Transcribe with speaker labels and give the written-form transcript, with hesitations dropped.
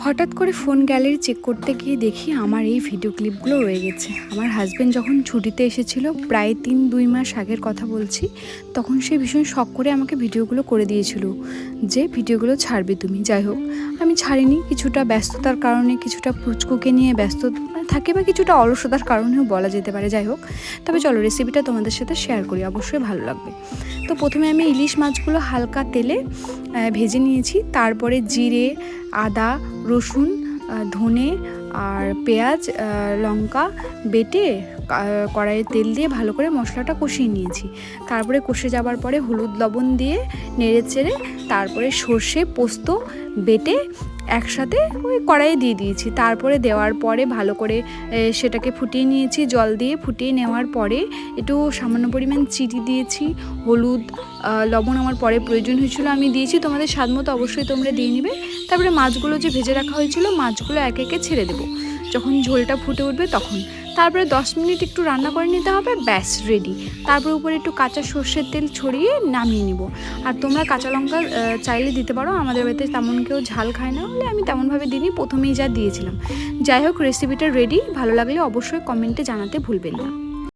Speaker 1: হঠাৎ করে phone gallery check করতে গিয়ে দেখি আমার এই ভিডিও ক্লিপগুলো রয়ে গেছে। আমার হাজব্যান্ড যখন ছুটিতে এসেছিল, প্রায় 3-2 মাস আগের কথা বলছি, তখন সে ভীষণ শখ করে আমাকে ভিডিওগুলো করে দিয়েছিল যে ভিডিওগুলো ছাড়বে তুমি। যাই হোক, আমি ছাড়িনি, কিছুটা ব্যস্ততার কারণে, কিছুটা পুচকুকে নিয়ে ব্যস্ত থাকে বা কিছুটা অলসতার কারণেও বলা যেতে পারে। যাই হোক, তবে চলো রেসিপিটা তোমাদের সাথে শেয়ার করি, অবশ্যই ভালো লাগবে। তো প্রথমে আমি ইলিশ মাছগুলো হালকা তেলে ভেজে নিয়েছি। তারপরে জিরে, আদা, রসুন, ধনে আর পেঁয়াজ, লঙ্কা বেটে কড়াইয়ে তেল দিয়ে ভালো করে মশলাটা কষিয়ে নিয়েছি। তারপরে কষে যাবার পরে হলুদ লবণ দিয়ে নেড়ে চেড়ে তারপরে সর্ষে পোস্ত বেটে একসাথে ওই কড়াইয়ে দিয়ে দিয়েছি। তারপরে দেওয়ার পরে ভালো করে সেটাকে ফুটিয়ে নিয়েছি। জল দিয়ে ফুটিয়ে নেওয়ার পরে একটু সামান্য পরিমাণ চিনি দিয়েছি। হলুদ লবণ আমার পরে প্রয়োজন হয়েছিল আমি দিয়েছি, তোমাদের স্বাদ মতো অবশ্যই তোমরা দিয়ে নেবে। তারপরে মাছগুলো যে ভেজে রাখা হয়েছিল, মাছগুলো একে একে ছেড়ে দেবো যখন ঝোলটা ফুটে উঠবে তখন। তারপরে 10 মিনিট একটু রান্না করে নিতে হবে, ব্যাস রেডি। তারপরে উপরে একটু কাঁচা সর্ষের তেল ছড়িয়ে নামিয়ে নিব। আর তোমরা কাঁচা লঙ্কা চাইলে দিতে পারো, আমাদের বাড়িতে তেমন কেউ ঝাল খায় না বলে আমি তেমনভাবে দিইনি, প্রথমেই যা দিয়েছিলাম। যাই হোক, রেসিপিটা রেডি। ভালো লাগলে অবশ্যই কমেন্টে জানাতে ভুলবেন না।